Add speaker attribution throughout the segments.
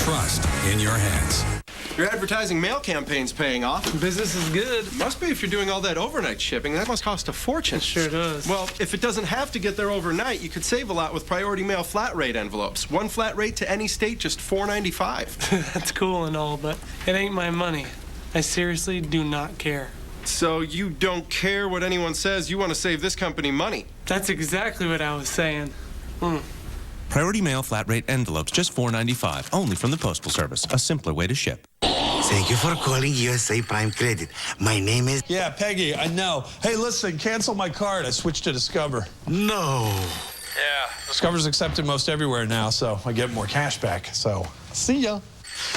Speaker 1: trust in your hands.
Speaker 2: Your advertising mail campaign's paying off.
Speaker 3: Business is good.
Speaker 2: Must be if you're doing all that overnight shipping. That must cost a fortune.
Speaker 3: It sure does.
Speaker 2: Well, if it doesn't have to get there overnight, you could save a lot with priority mail flat rate envelopes. One flat rate to any state, just $4.95.
Speaker 3: That's cool and all, but it ain't my money. I seriously do not care.
Speaker 2: So you don't care what anyone says. You want to save this company money.
Speaker 3: That's exactly what I was saying.
Speaker 4: Priority mail flat rate envelopes, just $4.95, only from the Postal Service. A simpler way to ship.
Speaker 5: Thank you for calling USA Prime Credit. My name is...
Speaker 6: Yeah, Peggy, I know. Hey, listen, cancel my card. I switched to Discover.
Speaker 5: No.
Speaker 6: Yeah, Discover's accepted most everywhere now, so I get more cash back. So, see ya.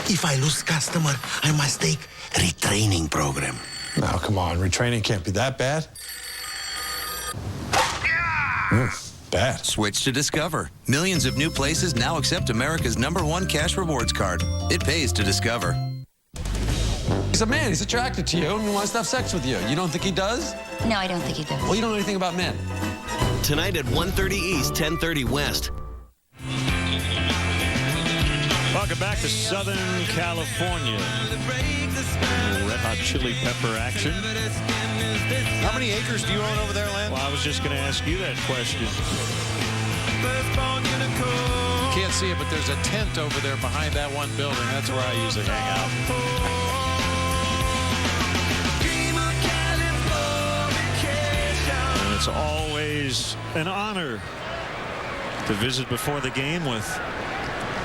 Speaker 5: If I lose customer, I must take retraining program.
Speaker 6: No, come on. Retraining can't be that bad. Bad.
Speaker 7: Switch to Discover. Millions of new places now accept America's #1 cash rewards card. It pays to Discover.
Speaker 8: He's a man. He's attracted to you and he wants to have sex with you. You don't think he does?
Speaker 9: No, I don't think he does.
Speaker 8: Well, you don't know anything about men.
Speaker 10: Tonight at 1:30 East, 10:30 West.
Speaker 11: Welcome back to Southern California. Red Hot Chili Pepper action.
Speaker 12: How many acres do you own over there, Len?
Speaker 11: Well, I was just going to ask you that question.
Speaker 12: You can't see it, but there's a tent over there behind that one building. That's where I usually hang out.
Speaker 11: And it's always an honor to visit before the game with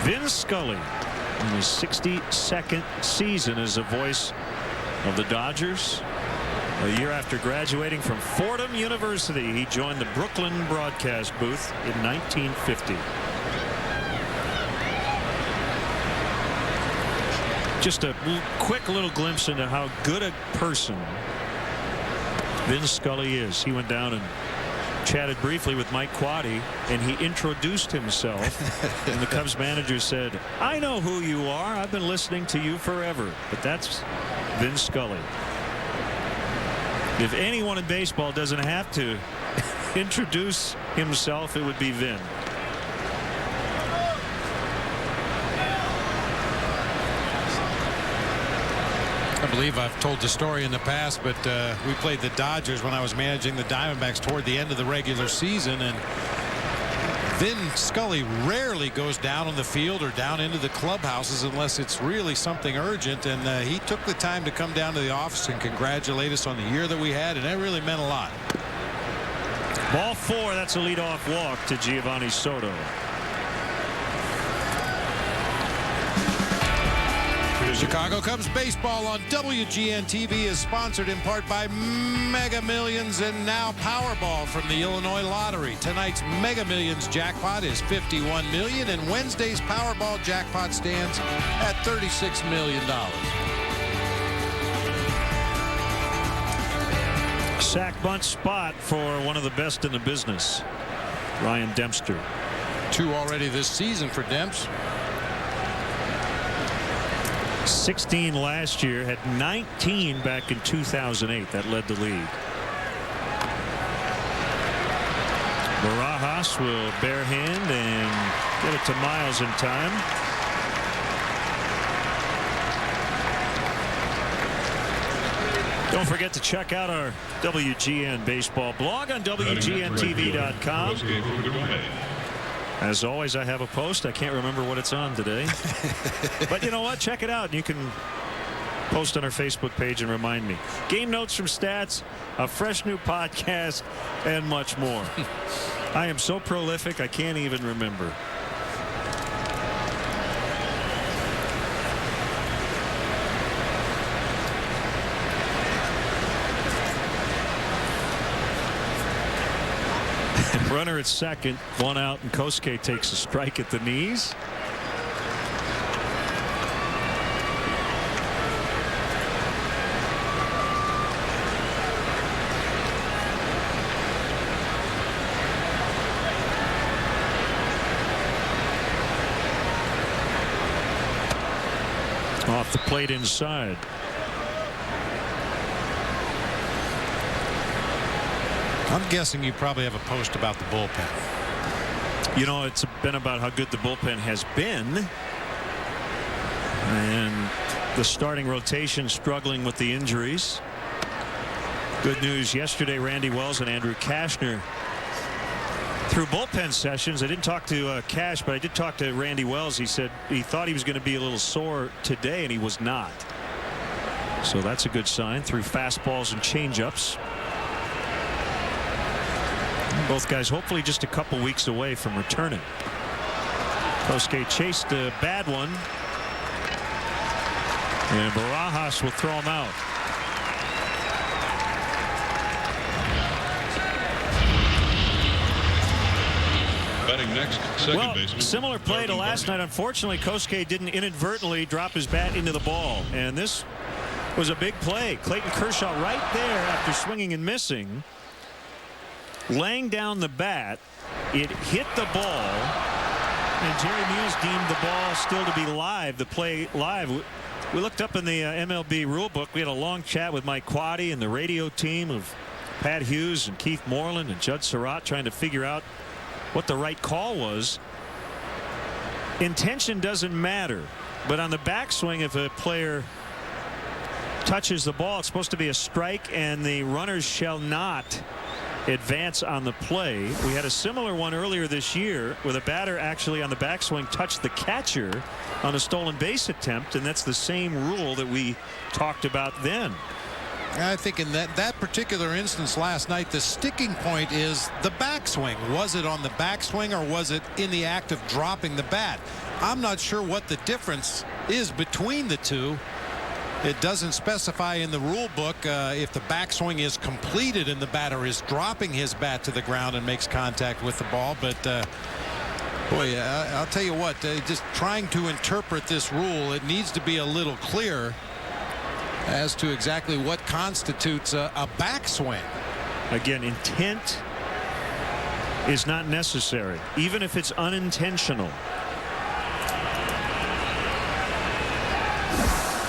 Speaker 11: Vin Scully in his 62nd season as a voice of the Dodgers. A year after graduating from Fordham University, he joined the Brooklyn broadcast booth in 1950. Just a quick little glimpse into how good a person Vin Scully is. He went down and chatted briefly with Mike Quaddy, and he introduced himself. And the Cubs manager said, "I know who you are. I've been listening to you forever." But that's Vin Scully. If anyone in baseball doesn't have to introduce himself, it would be Vin.
Speaker 12: I believe I've told the story in the past, but we played the Dodgers when I was managing the Diamondbacks toward the end of the regular season, and Vin Scully rarely goes down on the field or down into the clubhouses unless it's really something urgent, and he took the time to come down to the office and congratulate us on the year that we had, and that really meant a lot.
Speaker 11: Ball 4, that's a leadoff walk to Giovanni Soto.
Speaker 12: Chicago Cubs baseball on WGN TV is sponsored in part by Mega Millions and now Powerball from the Illinois Lottery. Tonight's Mega Millions jackpot is $51 million, and Wednesday's Powerball jackpot stands at $36 million.
Speaker 11: Sack bunt spot for one of the best in the business, Ryan Dempster.
Speaker 12: 2 already this season for Demps.
Speaker 11: 16 last year, had 19 back in 2008. That led the league. Barajas will bare hand and get it to Miles in time. Don't forget to check out our WGN baseball blog on WGNTV.com. As always, I have a post. I can't remember what it's on today. But you know what? Check it out. You can post on our Facebook page and remind me. Game notes from stats, a fresh new podcast, and much more. I am so prolific, I can't even remember. Runner at second, 1 out, and Kosuke takes a strike at the knees. Off the plate inside.
Speaker 12: I'm guessing you probably have a post about the bullpen.
Speaker 11: You know, it's been about how good the bullpen has been. the starting rotation struggling with the injuries. Good news yesterday, Randy Wells and Andrew Kashner through bullpen sessions. I didn't talk to Cash, but I did talk to Randy Wells. He said he thought he was going to be a little sore today, and he was not. So that's a good sign through fastballs and changeups. Both guys hopefully just a couple weeks away from returning. Kosuke chased a bad one, and Barajas will throw him out.
Speaker 1: Batting next, second baseman.
Speaker 11: Similar play to last night. Unfortunately, Kosuke didn't inadvertently drop his bat into the ball, and this was a big play. Clayton Kershaw right there after swinging and missing, laying down the bat. It hit the ball, and Jerry Meals deemed the ball still to be live. The play live. We looked up in the MLB rule book. We had a long chat with Mike Quaddy and the radio team of Pat Hughes and Keith Moreland and Judd Surratt trying to figure out what the right call was. Intention doesn't matter, but on the backswing, if a player touches the ball, it's supposed to be a strike, and the runners shall not advance on the play. We had a similar one earlier this year where the batter actually on the backswing touched the catcher on a stolen base attempt, and that's the same rule that we talked about then.
Speaker 9: I think in that particular instance last night, the sticking point is the backswing. Was it on the backswing, or was it in the act of dropping the bat? I'm not sure what the difference is between the two. It doesn't specify in the rule book if the backswing is completed and the batter is dropping his bat to the ground and makes contact with the ball. But boy, I'll tell you what, just trying to interpret this rule, it needs to be a little clearer as to exactly what constitutes a backswing.
Speaker 11: Again, intent is not necessary, even if it's unintentional.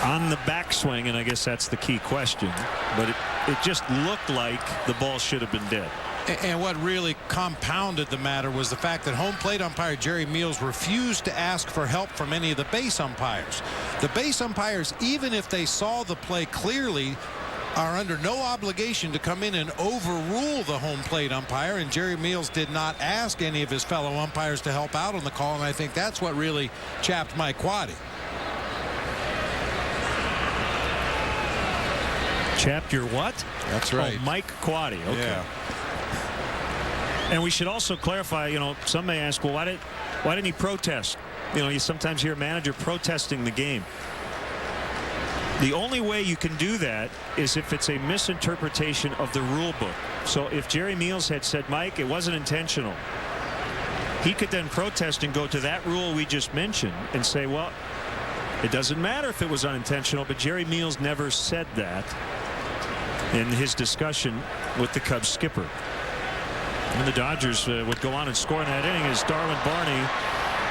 Speaker 11: On the backswing, and I guess that's the key question, but it just looked like the ball should have been dead.
Speaker 9: And what really compounded the matter was the fact that home plate umpire Jerry Meals refused to ask for help from any of the base umpires. The base umpires, even if they saw the play clearly, are under no obligation to come in and overrule the home plate umpire, and Jerry Meals did not ask any of his fellow umpires to help out on the call, and I think that's what really chapped Mike Quaddy.
Speaker 11: Chapped your what?
Speaker 9: That's right.
Speaker 11: Oh, Mike Quaddy. Okay.
Speaker 9: Yeah.
Speaker 11: And we should also clarify, you know, some may ask, well, why didn't he protest? You know, you sometimes hear a manager protesting the game. The only way you can do that is if it's a misinterpretation of the rule book. So if Jerry Meals had said, Mike, it wasn't intentional, he could then protest and go to that rule we just mentioned and say, well, it doesn't matter if it was unintentional, but Jerry Meals never said that in his discussion with the Cubs skipper. And the Dodgers would go on and score in that inning as Darwin Barney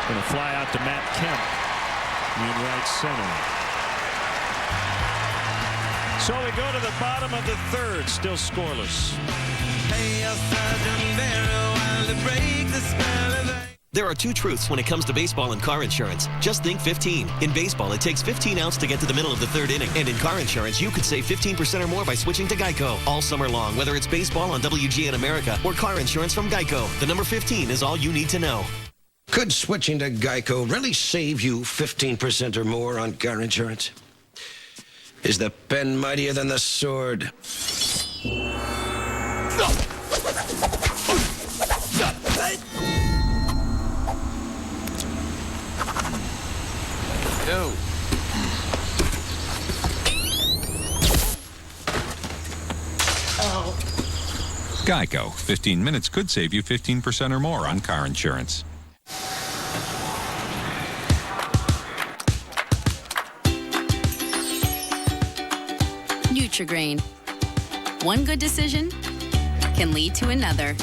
Speaker 11: going to fly out to Matt Kemp in right center. So we go to the bottom of the third, still scoreless.
Speaker 10: There are two truths when it comes to baseball and car insurance. Just think 15. In baseball, it takes 15 outs to get to the middle of the third inning. And in car insurance, you could save 15% or more by switching to Geico. All summer long, whether it's baseball on WGN America or car insurance from Geico. The number 15 is all you need to know.
Speaker 5: Could switching to Geico really save you 15% or more on car insurance? Is the pen mightier than the sword?
Speaker 8: Yo.
Speaker 13: Geico. 15 minutes could save you 15% or more on car insurance.
Speaker 14: Nutri-Grain. One good decision can lead to another.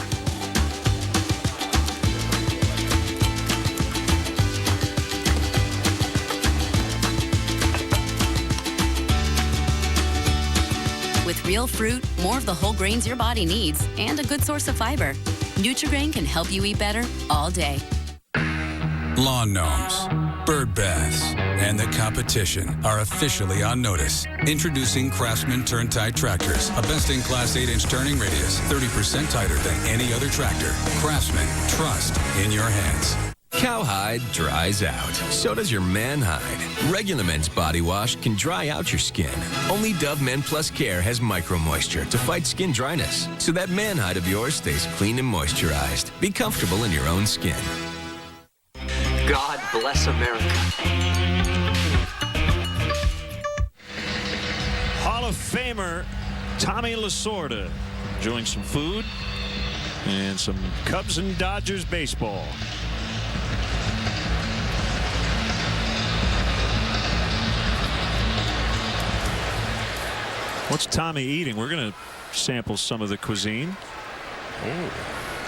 Speaker 14: With real fruit, more of the whole grains your body needs, and a good source of fiber, Nutri-Grain can help you eat better all day.
Speaker 15: Lawn gnomes, bird baths, and the competition are officially on notice. Introducing Craftsman Turn-Tight Tractors, a best-in-class 8-inch turning radius, 30% tighter than any other tractor. Craftsman, trust in your hands.
Speaker 16: Cowhide dries out. So does your man hide. Regular Men's body wash can dry out your skin. Only Dove Men Plus Care has micro moisture to fight skin dryness, so that man hide of yours stays clean and moisturized. Be comfortable in your own skin.
Speaker 17: God bless America.
Speaker 11: Hall of Famer Tommy Lasorda enjoying some food and some Cubs and Dodgers baseball. What's Tommy eating? We're going to sample some of the cuisine.
Speaker 12: Oh,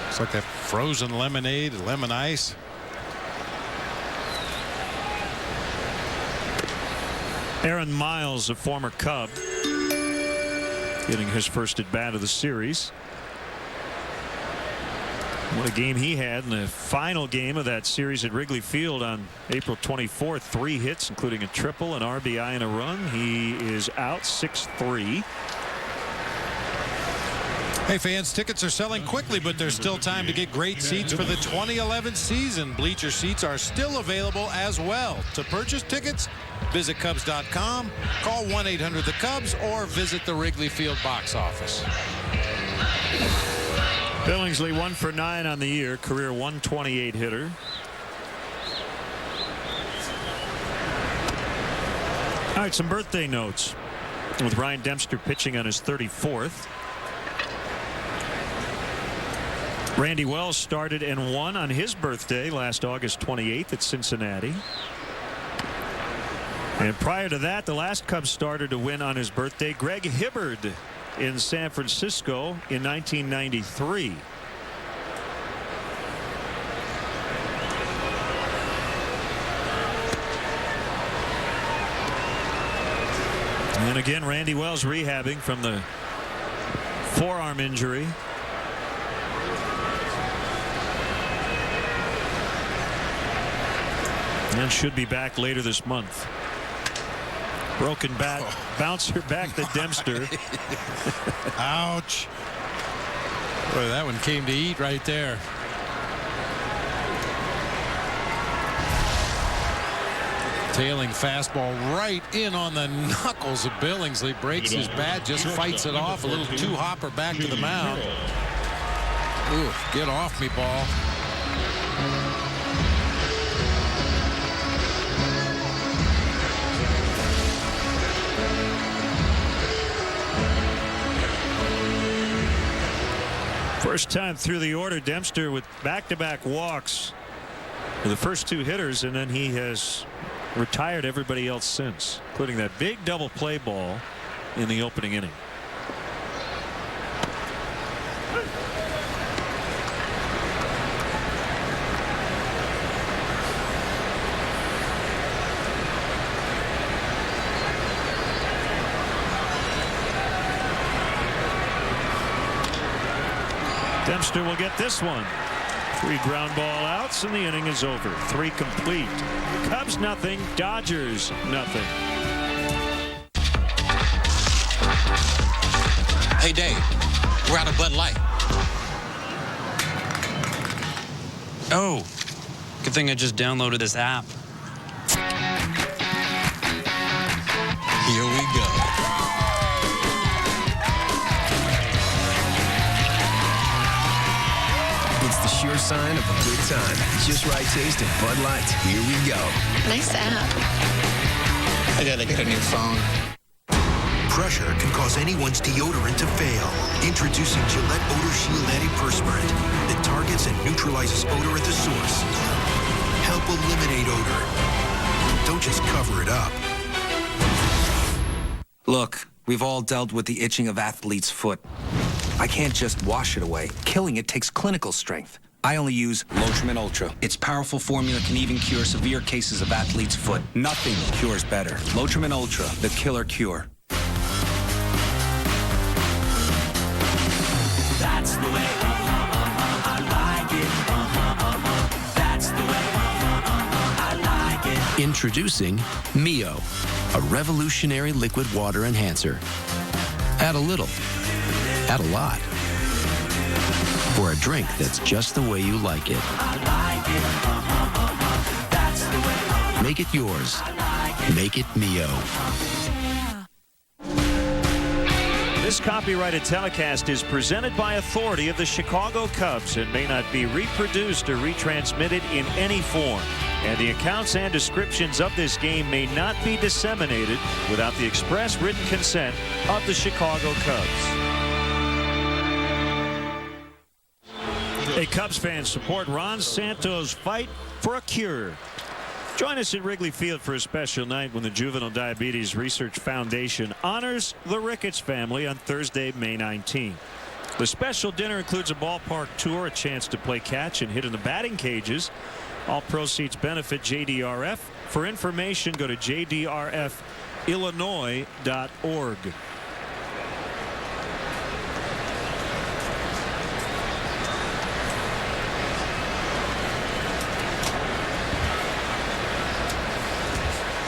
Speaker 12: it's like that frozen lemonade, lemon ice.
Speaker 11: Aaron Miles, a former Cub, getting his first at bat of the series. What a game he had in the final game of that series at Wrigley Field on April 24th. 3 hits, including a triple, an RBI, and a run. He is out 6-3.
Speaker 12: Hey fans, tickets are selling quickly, but there's still time to get great seats for the 2011 season. Bleacher seats are still available as well. To purchase tickets, visit Cubs.com, call 1-800-THE-CUBS, or visit the Wrigley Field box office.
Speaker 11: Billingsley 1 for 9 on the year, career 128 hitter. All right, some birthday notes with Ryan Dempster pitching on his 34th. Randy Wells started and won on his birthday last August 28th at Cincinnati. And prior to that, the last Cubs starter to win on his birthday, Greg Hibbard, in San Francisco in 1993. And again, Randy Wells rehabbing from the forearm injury. And should be back later this month. Broken bat, bouncer back to Dempster.
Speaker 12: Ouch. Boy, that one came to eat right there. Tailing fastball right in on the knuckles of Billingsley. Breaks his bat, just fights it off. A little two-hopper back to the mound. Ooh, get off me, ball.
Speaker 11: First time through the order, Dempster with back-to-back walks for the first 2 hitters, and then he has retired everybody else since, including that big double play ball in the opening inning. Dempster will get this one. 3 ground ball outs, and the inning is over. 3 complete. Cubs nothing, Dodgers nothing.
Speaker 18: Hey Dave, we're out of Bud Light.
Speaker 19: Oh, good thing I just downloaded this app.
Speaker 18: Here we go.
Speaker 16: It's the sure sign of a good time. Just right taste of Bud Light. Here we go.
Speaker 20: Nice app.
Speaker 18: I gotta get a new phone.
Speaker 21: Pressure can cause anyone's deodorant to fail. Introducing Gillette Odor Shield Antiperspirant that targets and neutralizes odor at the source. Help eliminate odor. Don't just cover it up.
Speaker 22: Look, we've all dealt with the itching of athlete's foot. I can't just wash it away. Killing it takes clinical strength. I only use Lotrimin Ultra. Its powerful formula can even cure severe cases of athlete's foot. Nothing cures better. Lotrimin Ultra, the killer cure.
Speaker 23: That's the way, I like it. That's the way, I like it.
Speaker 2: Introducing Mio, a revolutionary liquid water enhancer. Add a little, add a lot, for a drink that's just the way you like it. Make it yours. Make it Mio.
Speaker 11: This copyrighted telecast is presented by authority of the Chicago Cubs and may not be reproduced or retransmitted in any form. And the accounts and descriptions of this game may not be disseminated without the express written consent of the Chicago Cubs. Hey, Cubs fans, support Ron Santo's fight for a cure. Join us at Wrigley Field for a special night when the Juvenile Diabetes Research Foundation honors the Ricketts family on Thursday, May 19th. The special dinner includes a ballpark tour, a chance to play catch and hit in the batting cages. All proceeds benefit JDRF. For information, go to jdrfillinois.org.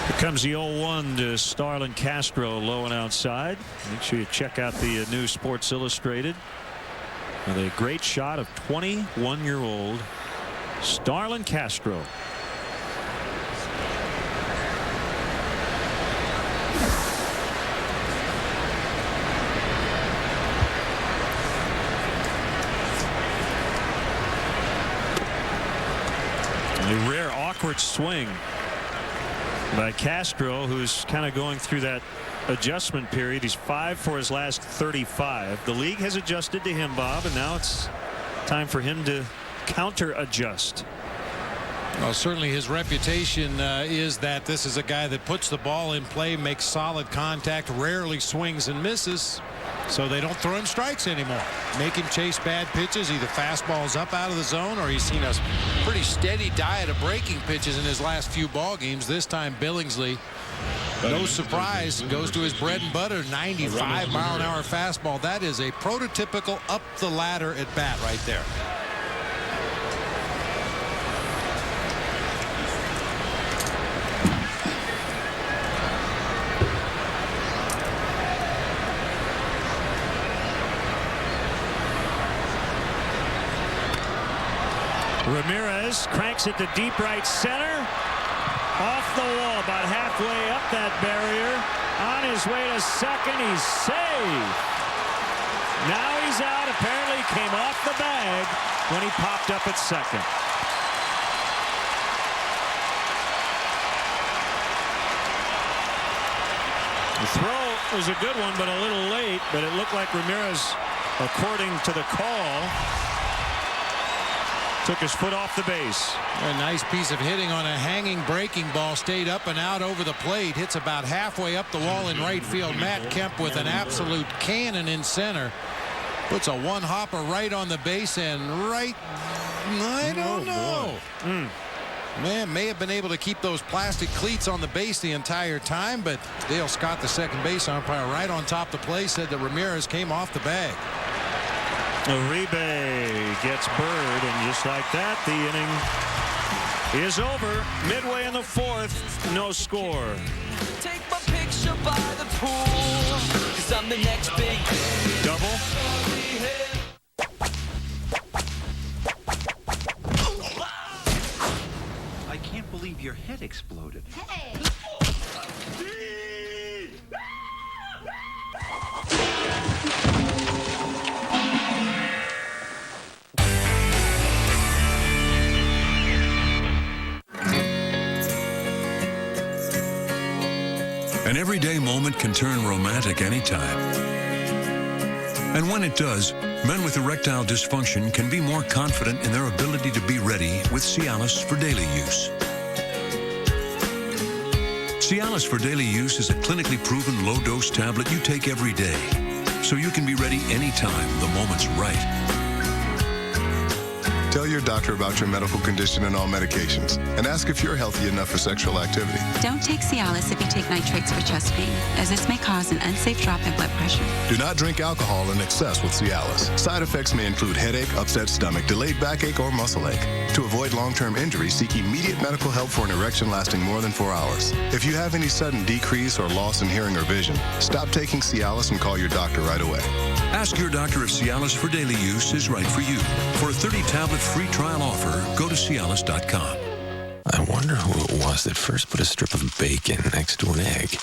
Speaker 11: Here comes the 0-1 to Starlin Castro, low and outside. Make sure you check out the new Sports Illustrated with a great shot of 21-year-old Starlin Castro. A rare awkward swing by Castro, who's kind of going through that adjustment period. He's 5 for his last 35. The league has adjusted to him, Bob, and now it's time for him to counter adjust.
Speaker 9: Well, certainly his reputation is that this is a guy that puts the ball in play, makes solid contact, rarely swings and misses, so they don't throw him strikes anymore. Make him chase bad pitches, either fastballs up out of the zone, or he's seen a pretty steady diet of breaking pitches in his last few ball games. This time Billingsley, no surprise, goes to his bread and butter, 95-mile-an-hour fastball. That is a prototypical up the ladder at bat right there.
Speaker 11: Ramirez cranks it to deep right center. Off the wall, about halfway up that barrier. On his way to second, he's safe. Now he's out. Apparently came off the bag when he popped up at second. The throw was a good one, but a little late. But it looked like Ramirez, according to the call, took his foot off the base.
Speaker 9: A nice piece of hitting on a hanging breaking ball. Stayed up and out over the plate. Hits about halfway up the wall in right field. Matt Kemp with an absolute cannon in center. Puts a one-hopper right on the base and right. I don't know. Man, may have been able to keep those plastic cleats on the base the entire time, but Dale Scott, the second base umpire, right on top of the play, said that Ramirez came off the bag.
Speaker 11: Uribe gets Bird, and just like that, the inning is over. Midway in the fourth, no score.
Speaker 20: Take my picture by the pool, 'cause I'm the next big
Speaker 11: double.
Speaker 23: I can't believe your head exploded.
Speaker 20: Hey!
Speaker 24: An everyday moment can turn romantic anytime. And when it does, men with erectile dysfunction can be more confident in their ability to be ready with Cialis for daily use. Cialis for daily use is a clinically proven low-dose tablet you take every day, so you can be ready anytime the moment's right.
Speaker 3: Tell your doctor about your medical condition and all medications, and ask if you're healthy enough for sexual activity.
Speaker 4: Don't take Cialis if you take nitrates for chest pain, as this may cause an unsafe drop in blood pressure.
Speaker 3: Do not drink alcohol in excess with Cialis. Side effects may include headache, upset stomach, delayed backache, or muscle ache. To avoid long-term injury, seek immediate medical help for an erection lasting more than 4 hours. If you have any sudden decrease or loss in hearing or vision, stop taking Cialis and call your doctor right away.
Speaker 24: Ask your doctor if Cialis for daily use is right for you. For a 30-tablet free trial offer, go to Cialis.com.
Speaker 2: I wonder who it was that first put a strip of bacon next to an egg.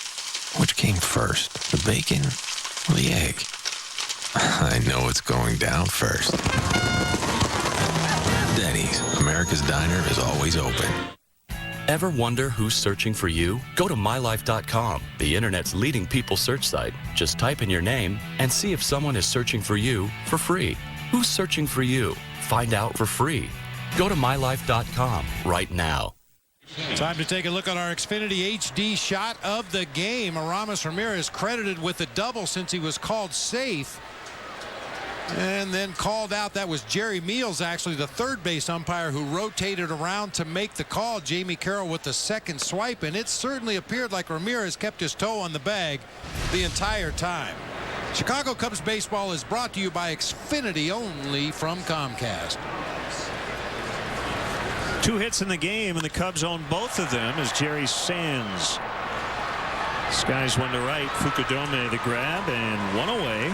Speaker 2: Which came first, the bacon or the egg? I know it's going down first. Denny's, America's Diner, is always open.
Speaker 6: Ever wonder who's searching for you? Go to MyLife.com, the internet's leading people search site. Just type in your name and see if someone is searching for you for free. Who's searching for you? Find out for free. Go to MyLife.com right now.
Speaker 9: Time to take a look at our Xfinity HD shot of the game. Aramis Ramirez credited with the double since he was called safe. And then called out. That was Jerry Meals, actually, the third base umpire, who rotated around to make the call. Jamie Carroll with the second swipe, and it certainly appeared like Ramirez kept his toe on the bag the entire time. Chicago Cubs baseball is brought to you by Xfinity, only from Comcast.
Speaker 11: 2 hits in the game, and the Cubs own both of them as Jerry Sands skies one to right. Fukudome the grab, and one away.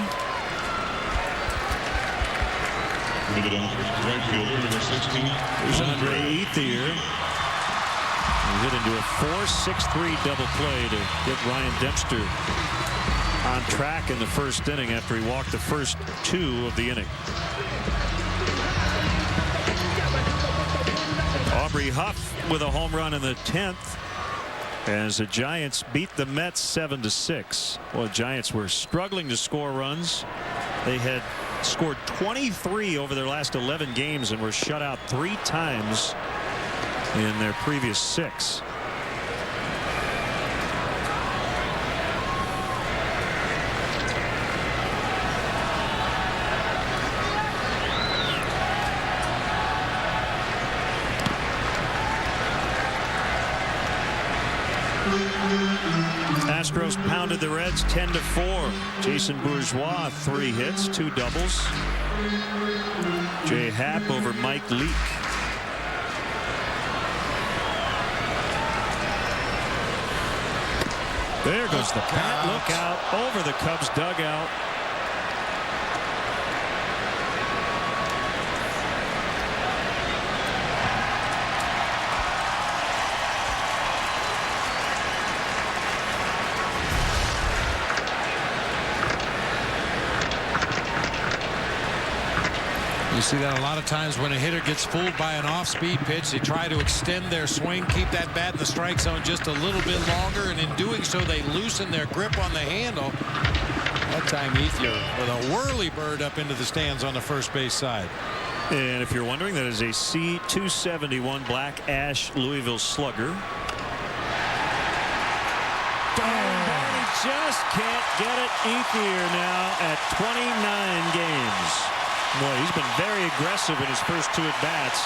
Speaker 1: Right fielder, number 16.
Speaker 11: There's Andre Ethier. He hit into a 4-6-3 double play to get Ryan Dempster on track in the first inning after he walked the first 2 of the inning. Aubrey Huff with a home run in the 10th as the Giants beat the Mets 7-6. Well, the Giants were struggling to score runs. They had scored 23 over their last 11 games and were shut out 3 times in their previous 6. Astros pounded the Reds 10-4. Jason Bourgeois 3 hits, 2 doubles. Jay Happ over Mike Leake. There goes the pat. Look out over the Cubs dugout.
Speaker 9: You see that a lot of times when a hitter gets fooled by an off-speed pitch. They try to extend their swing, keep that bat in the strike zone just a little bit longer, and in doing so they loosen their grip on the handle. That time Ethier with a whirly bird up into the stands on the first base side.
Speaker 11: And if you're wondering, that is a C271 Black Ash Louisville Slugger. Barney just can't get it. Ethier now at 29 games. Boy, he's been very aggressive in his first 2 at-bats.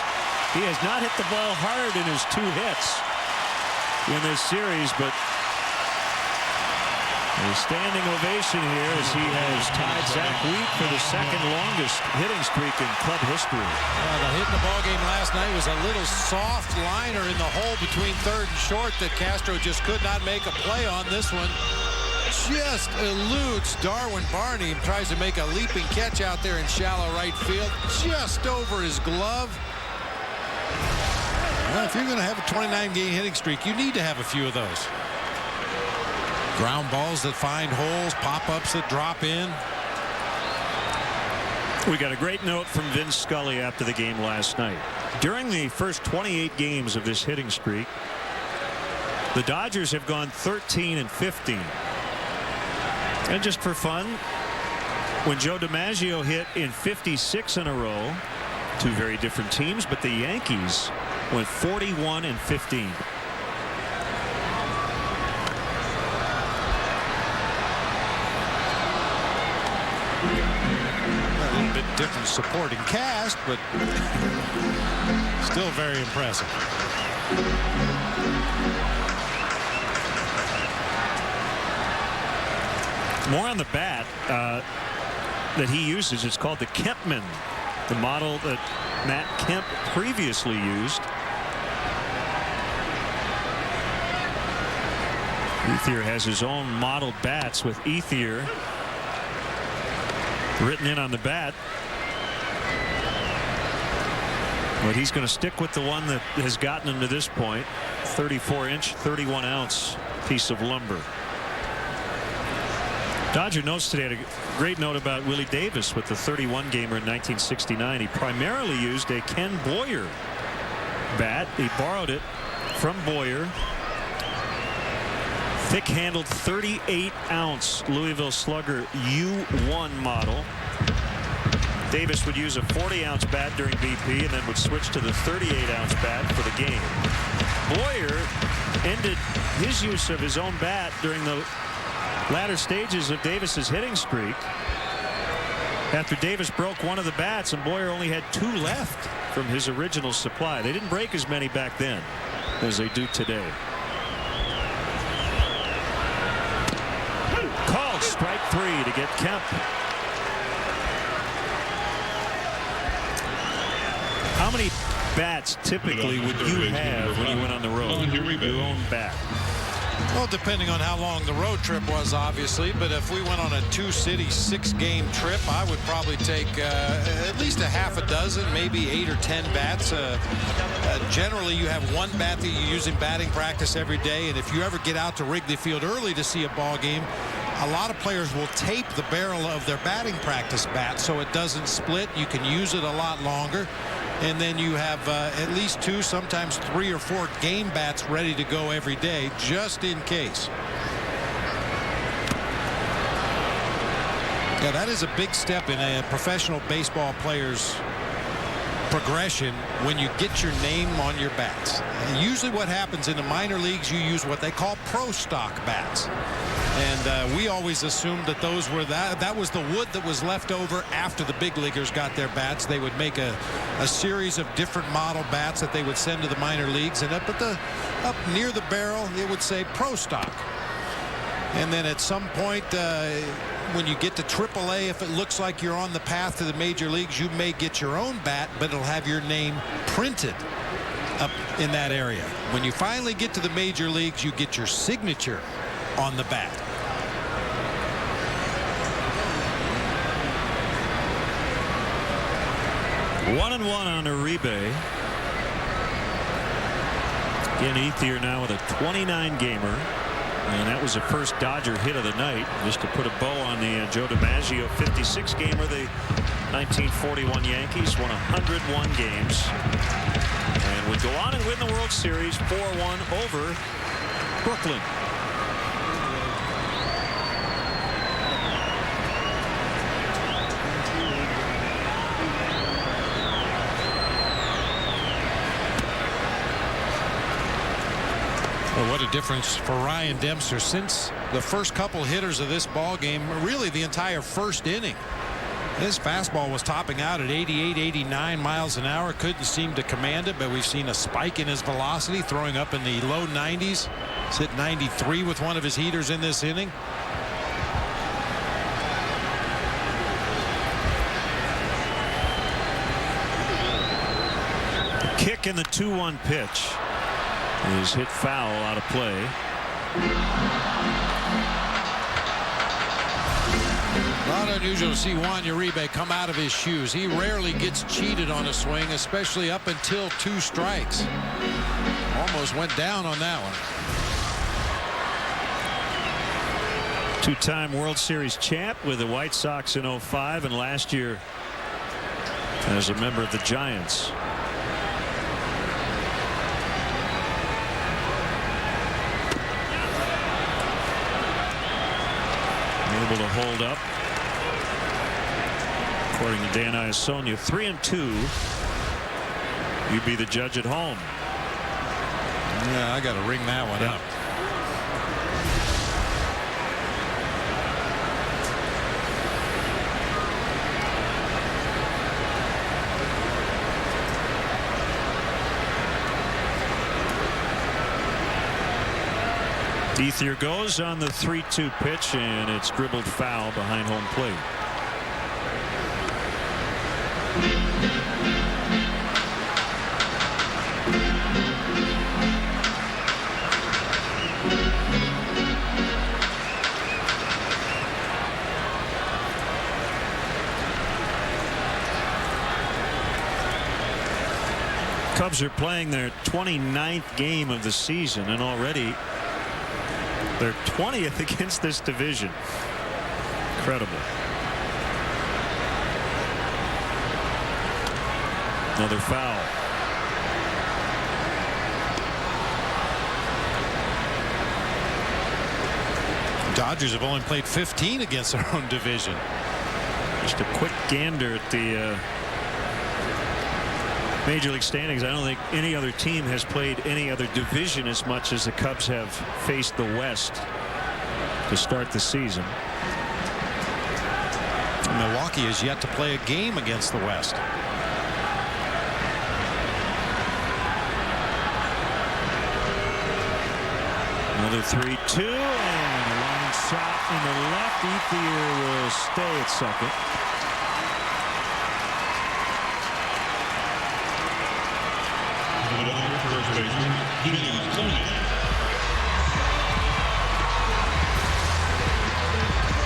Speaker 11: He has not hit the ball hard in his 2 hits in this series, but a standing ovation here as he has tied Zach Wheat for the second longest hitting streak in club history.
Speaker 9: The hit in the ball game last night was a little soft liner in the hole between third and short that Castro just could not make a play on. This one just eludes Darwin Barney and tries to make a leaping catch out there in shallow right field, just over his glove. Well, if you're going to have a 29-game hitting streak, you need to have a few of those. Ground balls that find holes, pop-ups that drop in.
Speaker 11: We got a great note from Vince Scully after the game last night. During the first 28 games of this hitting streak, the Dodgers have gone 13-15. And just for fun, when Joe DiMaggio hit in 56 in a row, 2 very different teams, but the Yankees went 41-15.
Speaker 9: A little bit
Speaker 12: different supporting cast, but still very impressive.
Speaker 11: More on the bat that he uses. It's called the Kempman, the model that Matt Kemp previously used. Ethier has his own model bats with Ethier written in on the bat. But he's going to stick with the one that has gotten him to this point. 34-inch, 31-ounce piece of lumber. Dodger Notes today had a great note about Willie Davis with the 31-gamer in 1969. He primarily used a Ken Boyer bat. He borrowed it from Boyer. Thick-handled 38-ounce Louisville Slugger U1 model. Davis would use a 40-ounce bat during BP and then would switch to the 38-ounce bat for the game. Boyer ended his use of his own bat during the latter stages of Davis's hitting streak after Davis broke one of the bats and Boyer only had 2 left from his original supply. They didn't break as many back then as they do today. Called strike 3 to get Kemp. How many bats typically would you have when you went on the road? Your own bat.
Speaker 12: Well, depending on how long the road trip was, obviously, but if we went on a 2-city, 6-game trip, I would probably take at least a half a dozen, maybe 8 or 10 bats. Generally, you have one bat that you use in batting practice every day, and if you ever get out to Wrigley Field early to see a ball game, a lot of players will tape the barrel of their batting practice bat so it doesn't split. You can use it a lot longer. And then you have at least 2, sometimes 3 or 4 game bats ready to go every day, just in case. Yeah, that is a big step in a professional baseball player's progression when you get your name on your bats. And usually what happens in the minor leagues, you use what they call pro stock bats. And we always assumed that those were that was the wood that was left over after the big leaguers got their bats. They would make a series of different model bats that they would send to the minor leagues, and up near the barrel it would say pro stock. And then at some point when you get to AAA, if it looks like you're on the path to the major leagues, you may get your own bat, but it'll have your name printed up in that area. When you finally get to the major leagues, you get your signature on the bat.
Speaker 11: One and one on Uribe. Again, Ethier now with a 29-gamer. And that was the first Dodger hit of the night, just to put a bow on the Joe DiMaggio 56-gamer. The 1941 Yankees won 101 games and would go on and win the World Series 4-1 over Brooklyn.
Speaker 12: Well, what a difference for Ryan Dempster since the first couple hitters of this ball game, really the entire first inning. His fastball was topping out at 88, 89 miles an hour. Couldn't seem to command it, but we've seen a spike in his velocity, throwing up in the low 90s. He's hit 93 with one of his heaters in this inning.
Speaker 11: Kick in the 2-1 pitch is hit foul out of play.
Speaker 12: Not unusual to see Juan Uribe come out of his shoes. He rarely gets cheated on a swing, especially up until 2 strikes. Almost went down on that one.
Speaker 11: Two-time World Series champ with the White Sox in 05 and last year as a member of the Giants. Able to hold up. According to Dan Iasonia, 3-2. You'd be the judge at home.
Speaker 12: Yeah, I got to ring that one up.
Speaker 11: Ethier goes on the 3-2 pitch, and it's dribbled foul behind home plate. Cubs are playing their 29th game of the season, and already they're 20th against this division. Incredible. Another foul.
Speaker 12: Dodgers have only played 15 against their own division.
Speaker 11: Just a quick gander at the Major League standings. I don't think any other team has played any other division as much as the Cubs have faced the West to start the season.
Speaker 12: Milwaukee has yet to play a game against the West.
Speaker 11: Another 3-2 and a line shot in the left. Ethier will stay at second.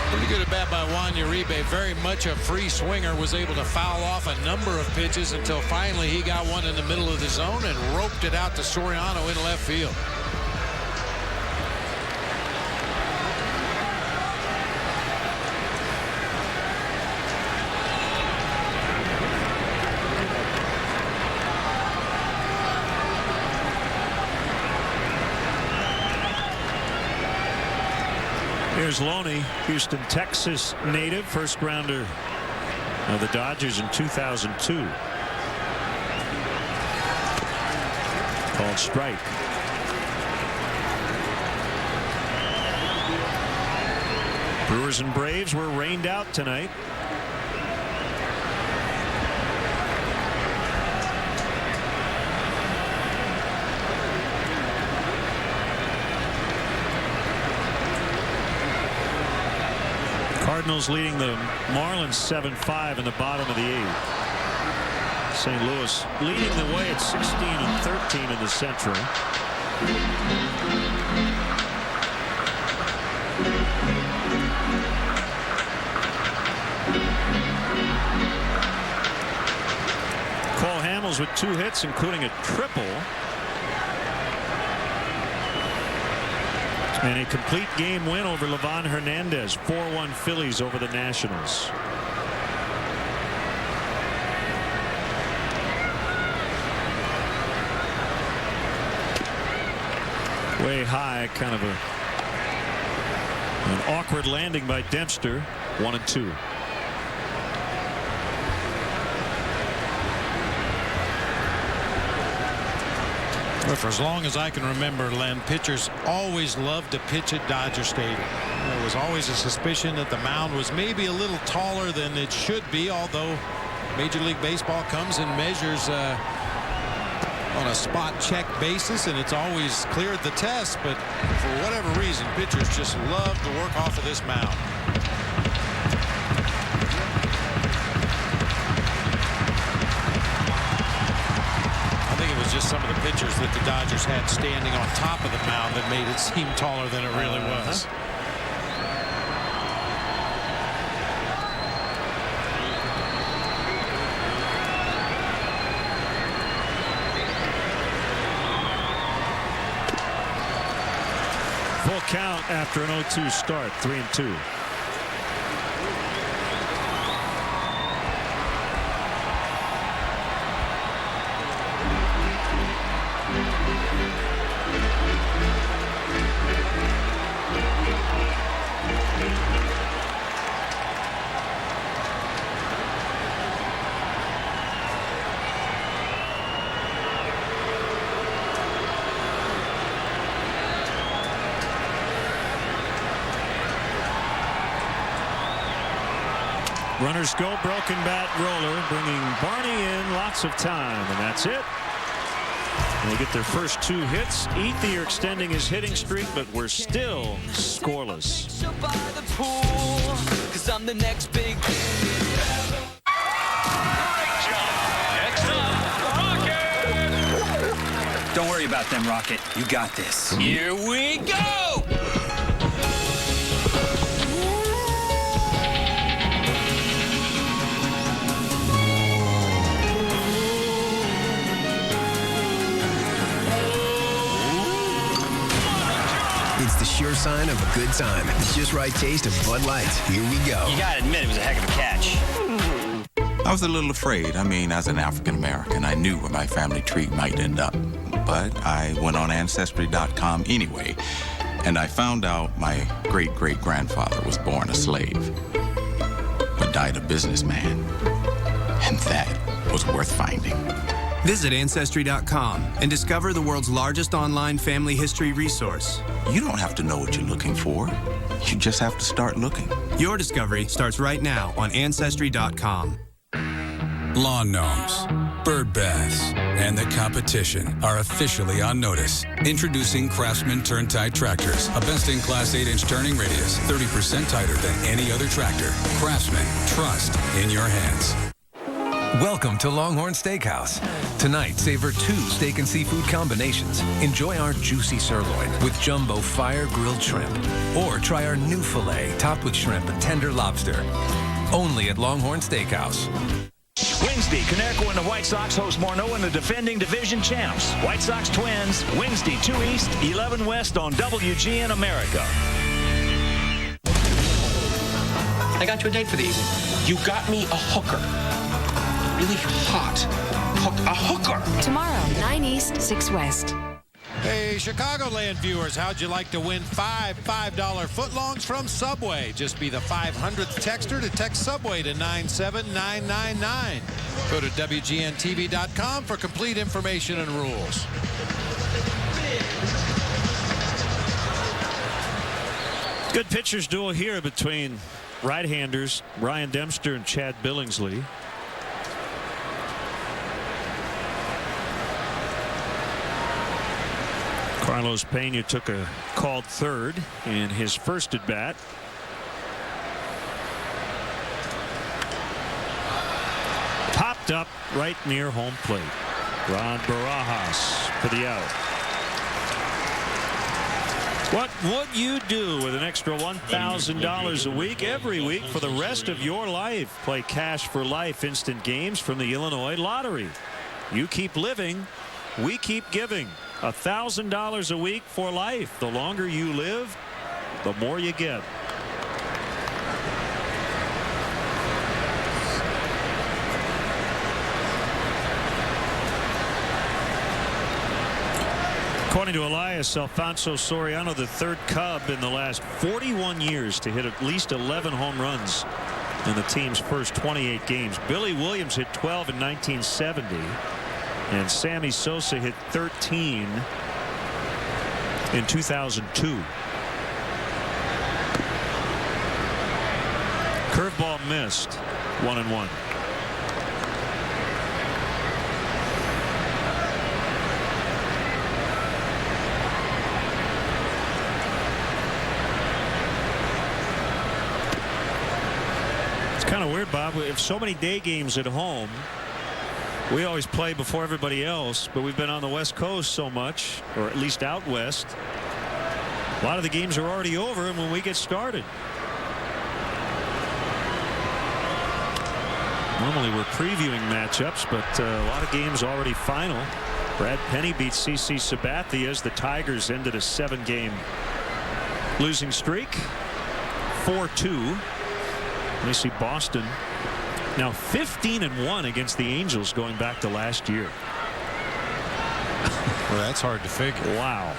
Speaker 12: Pretty good at bat by Juan Uribe. Very much a free swinger. Was able to foul off a number of pitches until finally he got one in the middle of the zone and roped it out to Soriano in left field.
Speaker 11: Here's Loney, Houston, Texas native, first rounder of the Dodgers in 2002. Called strike. Brewers and Braves were rained out tonight. Cardinals leading the Marlins 7-5 in the bottom of the 8th. St. Louis leading the way at 16-13 in the Central. Cole Hamels with 2 hits, including a triple. And a complete game win over Livan Hernandez. 4-1 Phillies over the Nationals. Way high, kind of an awkward landing by Dempster. 1-2.
Speaker 12: But for as long as I can remember, Len, pitchers always loved to pitch at Dodger Stadium. There was always a suspicion that the mound was maybe a little taller than it should be, although Major League Baseball comes and measures on a spot check basis, and it's always cleared the test. But for whatever reason, pitchers just love to work off of this mound. Just some of the pitchers that the Dodgers had standing on top of the mound that made it seem taller than it really was.
Speaker 11: Full count after an 0-2 start. 3-2. Runners go, broken bat roller, bringing Barney in lots of time, and that's it. They get their first 2 hits. Ethier extending his hitting streak, but we're still scoreless.
Speaker 20: I'm the next big
Speaker 22: Don't worry about them, Rocket. You got this.
Speaker 20: Here we go!
Speaker 5: It's the sure sign of a good time. The just right taste of Bud Light. Here we go.
Speaker 7: You gotta admit, it was a heck of a catch.
Speaker 8: I was a little afraid. I mean, as an African American, I knew where my family tree might end up. But I went on Ancestry.com anyway, and I found out my great-great-grandfather was born a slave, but died a businessman. And that was worth finding.
Speaker 5: Visit Ancestry.com and discover the world's largest online family history resource.
Speaker 8: You don't have to know what you're looking for. You just have to start looking.
Speaker 5: Your discovery starts right now on Ancestry.com.
Speaker 15: Lawn gnomes, bird baths, and the competition are officially on notice. Introducing Craftsman turn-tight tractors, a best-in-class 8-inch turning radius, 30% tighter than any other tractor. Craftsman, trust in your hands.
Speaker 10: Welcome to Longhorn Steakhouse. Tonight, savor 2 steak and seafood combinations. Enjoy our juicy sirloin with jumbo fire-grilled shrimp. Or try our new filet topped with shrimp and tender lobster. Only at Longhorn Steakhouse.
Speaker 25: Wednesday, Connecticut and the White Sox host Morneau and the defending division champs. White Sox Twins, Wednesday, 2 East, 11 West on WGN America.
Speaker 7: I got you a date for the evening. You got me a hooker. Really hot. A hooker.
Speaker 26: Tomorrow, 9 East, 6 West.
Speaker 12: Hey, Chicagoland viewers, how'd you like to win 5 $5 footlongs from Subway? Just be the 500th texter to text Subway to 97999. Go to WGNTV.com for complete information and rules.
Speaker 11: Good pitchers duel here between right-handers Ryan Dempster and Chad Billingsley. Carlos Pena took a called third in his first at bat. Popped up right near home plate. Ron Barajas for the out. What would you do with an extra $1,000 a week every week for the rest of your life? Play Cash for Life instant games from the Illinois Lottery. You keep living, we keep giving. $1,000 a week for life. The longer you live, the more you get. According to Elias, Alfonso Soriano, the 3rd Cub in the last 41 years to hit at least 11 home runs in the team's first 28 games. Billy Williams hit 12 in 1970. And Sammy Sosa hit 13 in 2002. Curveball missed. 1-1. It's kind of weird, Bob. We have so many day games at home. We always play before everybody else, but we've been on the West Coast so much, or at least out west. A lot of the games are already over when we get started. Normally we're previewing matchups, but a lot of games already final. Brad Penny beats CC Sabathia as the Tigers ended a 7-game losing streak. 4-2. They see Boston now 15-1 against the Angels going back to last year.
Speaker 12: Well, that's hard to figure.
Speaker 11: Wow.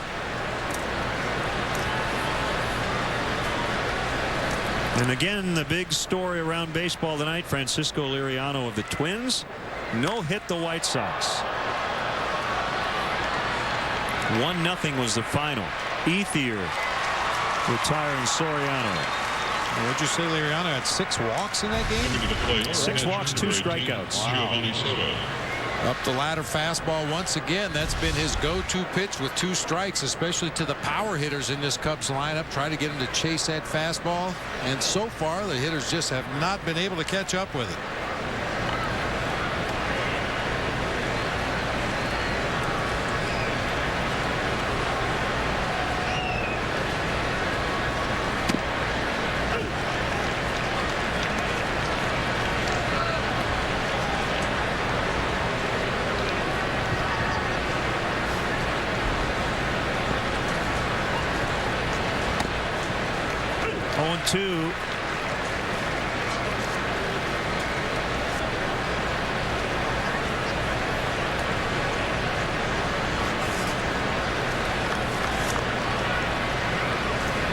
Speaker 11: And again, the big story around baseball tonight, Francisco Liriano of the Twins no hit the White Sox. 1-0 was the final. Ethier retiring Soriano.
Speaker 12: What'd you say, Liriano had 6 walks in that game?
Speaker 11: 6 walks, 2 strikeouts.
Speaker 12: Wow. Up the ladder fastball once again. That's been his go-to pitch with 2 strikes, especially to the power hitters in this Cubs lineup. Try to get him to chase that fastball. And so far, the hitters just have not been able to catch up with it.
Speaker 11: Two.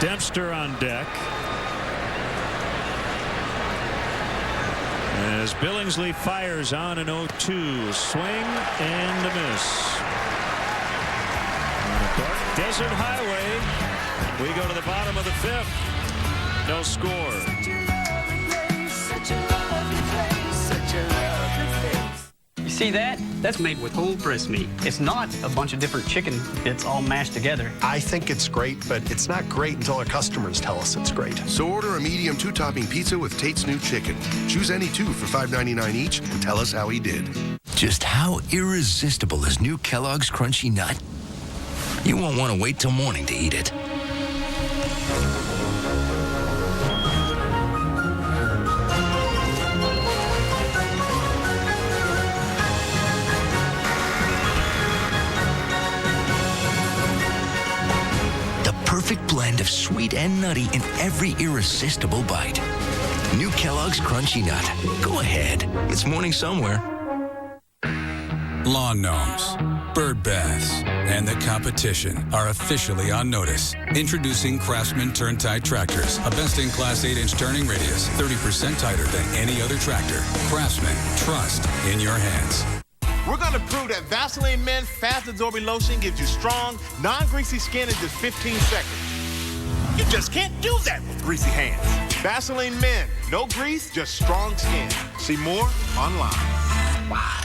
Speaker 11: Dempster on deck. As Billingsley fires on an 0-2. Swing and a miss. On a dark desert highway, we go to the bottom of the 5th. No score.
Speaker 13: You see that? That's made with whole breast meat. It's not a bunch of different chicken bits all mashed together.
Speaker 14: I think it's great, but it's not great until our customers tell us it's great.
Speaker 16: So order a medium 2-topping pizza with Tate's new chicken. Choose any 2 for $5.99 each and tell us how he did.
Speaker 17: Just how irresistible is new Kellogg's Crunchy Nut? You won't want to wait till morning to eat it. Perfect blend of sweet and nutty in every irresistible bite. New Kellogg's Crunchy Nut. Go ahead. It's morning somewhere.
Speaker 15: Lawn gnomes, bird baths, and the competition are officially on notice. Introducing Craftsman turn-tight tractors. A best-in-class 8-inch turning radius, 30% tighter than any other tractor. Craftsman, trust in your hands.
Speaker 18: We're going to prove that Vaseline Men Fast Absorbing Lotion gives you strong, non-greasy skin in just 15 seconds. You just can't do that with greasy hands. Vaseline Men, no grease, just strong skin. See more online. Wow.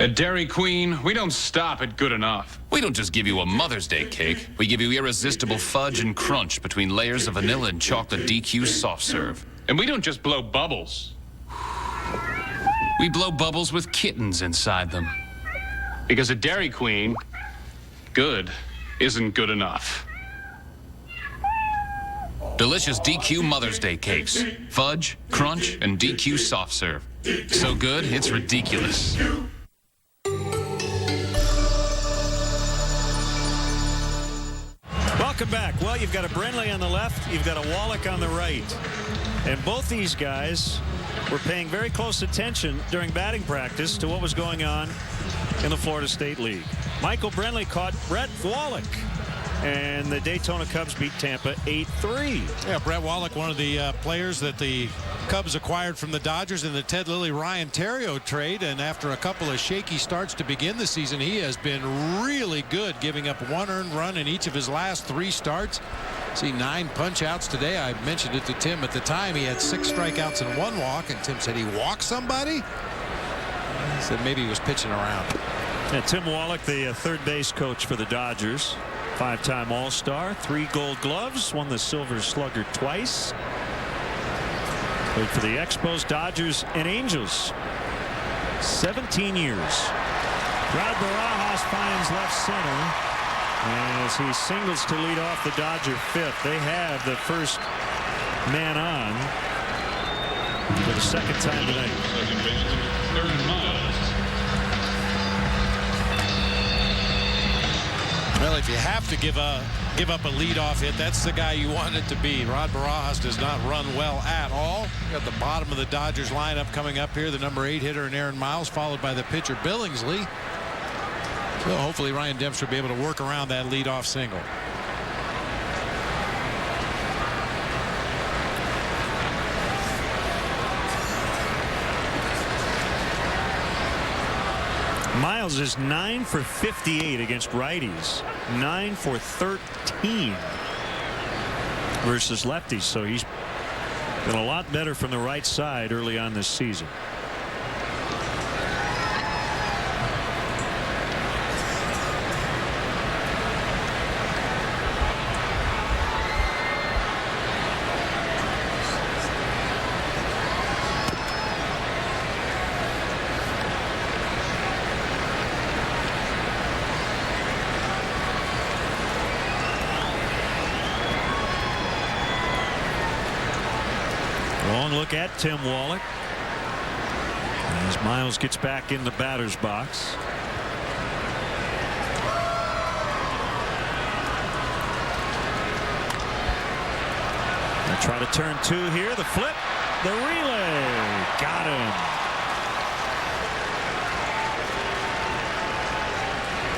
Speaker 19: At Dairy Queen, we don't stop at good enough. We don't just give you a Mother's Day cake. We give you irresistible fudge and crunch between layers of vanilla and chocolate DQ soft serve. And we don't just blow bubbles. We blow bubbles with kittens inside them. Because at Dairy Queen, good isn't good enough. Delicious DQ Mother's Day cakes. Fudge, crunch, and DQ soft serve. So good, it's ridiculous.
Speaker 11: Welcome back. Well, you've got a Brenly on the left, you've got a Wallach on the right. And both these guys were paying very close attention during batting practice to what was going on in the Florida State League. Michael Brenly caught Brett Wallach, and the Daytona Cubs beat Tampa 8-3.
Speaker 12: Yeah, Brett Wallach, one of the players that the Cubs acquired from the Dodgers in the Ted Lilly-Ryan Theriot trade, and after a couple of shaky starts to begin the season, he has been really good, giving up 1 earned run in each of his last 3 starts. See 9 punch outs today. I mentioned it to Tim at the time. He had 6 strikeouts and 1 walk, and Tim said he walked somebody. He said maybe he was pitching around.
Speaker 11: Yeah, Tim Wallach, the third base coach for the Dodgers, 5-time All-Star, 3 Gold Gloves, won the Silver Slugger twice. Played for the Expos, Dodgers, and Angels. 17 years. Rod Barajas finds left center as he singles to lead off the Dodger 5th. They have the first man on for the second time tonight.
Speaker 1: Second baseman, third Miles.
Speaker 12: Well, if you have to give up a leadoff hit, that's the guy you want it to be. Rod Barajas does not run well at all. Got the bottom of the Dodgers lineup coming up here. The number 8 hitter in Aaron Miles, followed by the pitcher Billingsley. So hopefully Ryan Dempster will be able to work around that leadoff single.
Speaker 11: Miles is 9 for 58 against righties, 9 for 13 versus lefties. So he's been a lot better from the right side early on this season. Long look at Tim Wallach as Miles gets back in the batter's box. They try to turn 2 here. The flip, the relay, got him.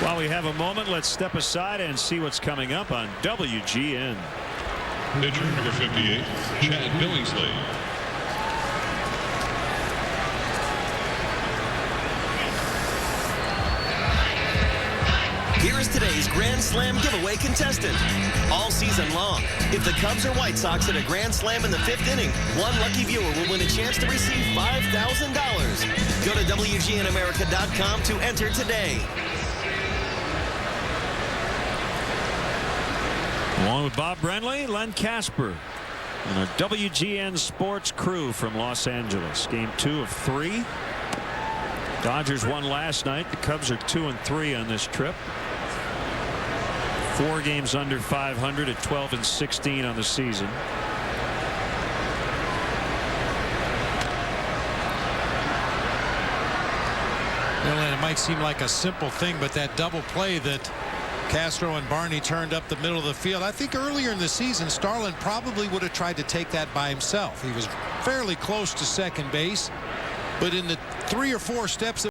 Speaker 11: While we have a moment, let's step aside and see what's coming up on WGN.
Speaker 1: Pitcher number 58, Chad Billingsley.
Speaker 2: Here is today's Grand Slam giveaway contestant. All season long, if the Cubs or White Sox hit a Grand Slam in the 5th inning, one lucky viewer will win a chance to receive $5,000. Go to WGNAmerica.com to enter today.
Speaker 11: Along with Bob Brenly, Len Casper, and our WGN Sports crew from Los Angeles. Game 2 of 3. Dodgers won last night. The Cubs are 2-3 on this trip. 4 games under 500 at 12-16 on the season.
Speaker 12: Well, and it might seem like a simple thing, but that double play that Castro and Barney turned up the middle of the field, I think earlier in the season Starlin probably would have tried to take that by himself. He was fairly close to second base, but in the 3 or 4 steps that